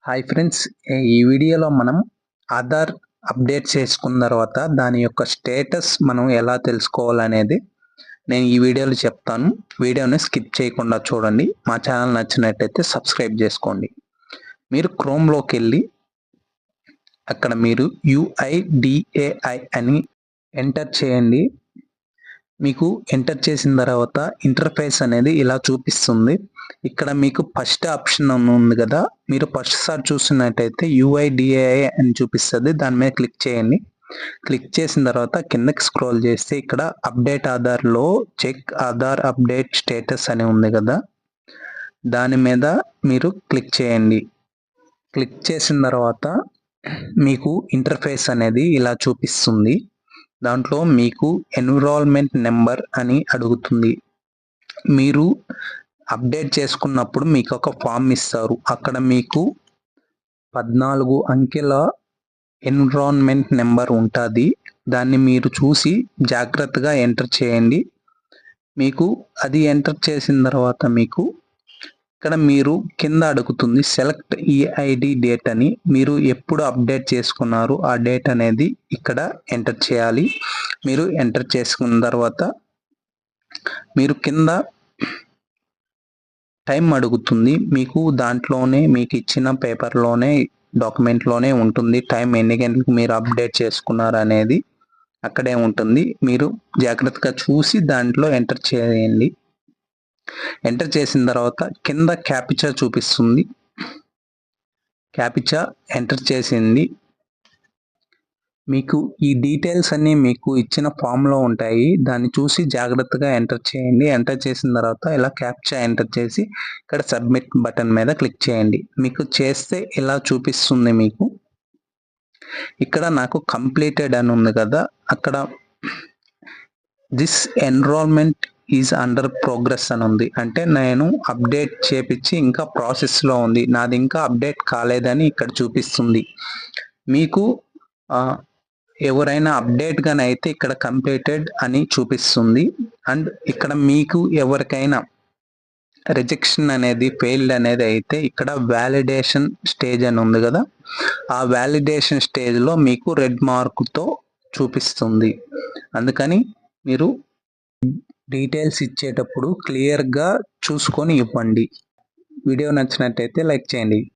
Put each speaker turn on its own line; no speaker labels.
Hi friends, ఈ వీడియోలో మనం ఆధార్ అప్డేట్ చేసుకున్న తర్వాత దాని యొక్క స్టేటస్ మనం ఎలా తెలుసుకోవాలనేది నేను ఈ వీడియోలో చెప్తాను. వీడియోని స్కిప్ చేయకుండా చూడండి. మా ఛానల్ నచ్చినట్టయితే సబ్స్క్రైబ్ చేసుకోండి. మీరు క్రోమ్లోకి వెళ్ళి అక్కడ మీరు UIDAI అని ఎంటర్ చేయండి. మీకు ఎంటర్ చేసిన తర్వాత ఇంటర్ఫేస్ అనేది ఇలా చూపిస్తుంది. ఇక్కడ మీకు ఫస్ట్ ఆప్షన్ ఉంది కదా, మీరు ఫస్ట్ సారి చూసినట్టయితే UIDAI అని చూపిస్తుంది. దాని మీద క్లిక్ చేయండి. క్లిక్ చేసిన తర్వాత కిందకి స్క్రోల్ చేస్తే ఇక్కడ అప్డేట్ ఆధార్లో చెక్ ఆధార్ అప్డేట్ స్టేటస్ అని ఉంది కదా, దాని మీద మీరు క్లిక్ చేయండి. క్లిక్ చేసిన తర్వాత మీకు ఇంటర్ఫేస్ అనేది ఇలా చూపిస్తుంది. దాంట్లో మీకు ఎన్విరాన్మెంట్ నెంబర్ అని అడుగుతుంది. మీరు అప్డేట్ చేసుకున్నప్పుడు మీకు ఒక ఫామ్ ఇస్తారు. అక్కడ మీకు 14 అంకెల ఎన్విరాన్మెంట్ నెంబర్ ఉంటుంది. దాన్ని మీరు చూసి జాగ్రత్తగా ఎంటర్ చేయండి. మీకు అది ఎంటర్ చేసిన తర్వాత మీకు ఇక్కడ మీరు కింద అడుగుతుంది సెలెక్ట్ EID డేట్ అని. మీరు ఎప్పుడు అప్డేట్ చేసుకున్నారు ఆ డేట్ అనేది ఇక్కడ ఎంటర్ చేయాలి. మీరు ఎంటర్ చేసుకున్న తర్వాత మీరు కింద టైం అడుగుతుంది. మీకు దాంట్లోనే మీకు ఇచ్చిన పేపర్లోనే డాక్యుమెంట్లోనే ఉంటుంది టైం, ఎన్ని గంటలకు మీరు అప్డేట్ చేసుకున్నారు అనేది అక్కడే ఉంటుంది. మీరు జాగ్రత్తగా చూసి దాంట్లో ఎంటర్ చేయండి. ఎంటర్ చేసిన తర్వాత కింద క్యాప్చా చూపిస్తుంది. క్యాప్చా ఎంటర్ చేసింది. మీకు ఈ డీటెయిల్స్ అన్నీ మీకు ఇచ్చిన ఫామ్లో ఉంటాయి. దాన్ని చూసి జాగ్రత్తగా ఎంటర్ చేయండి. ఎంటర్ చేసిన తర్వాత ఇలా క్యాప్చా ఎంటర్ చేసి ఇక్కడ సబ్మిట్ బటన్ మీద క్లిక్ చేయండి. మీకు చేస్తే ఇలా చూపిస్తుంది. మీకు ఇక్కడ నాకు కంప్లీటెడ్ అని ఉంది కదా, అక్కడ this enrolment is under progress అని ఉంది. అంటే నేను అప్డేట్ చేపించి ఇంకా ప్రాసెస్లో ఉంది, నాది ఇంకా అప్డేట్ కాలేదని ఇక్కడ చూపిస్తుంది. మీకు ఎవరైనా అప్డేట్ గాని అయితే ఇక్కడ కంప్లీటెడ్ అని చూపిస్తుంది. అండ్ ఇక్కడ మీకు ఎవరికైనా రిజెక్షన్ అనేది ఫెయిల్డ్ అనేది అయితే ఇక్కడ వ్యాలిడేషన్ స్టేజ్ అని ఉంది కదా, ఆ వ్యాలిడేషన్ స్టేజ్లో మీకు రెడ్ మార్కుతో చూపిస్తుంది. అందుకని మీరు డీటెయిల్స్ ఇచ్చేటప్పుడు క్లియర్గా చూసుకొని ఇవ్వండి. వీడియో నచ్చినట్టయితే లైక్ చేయండి.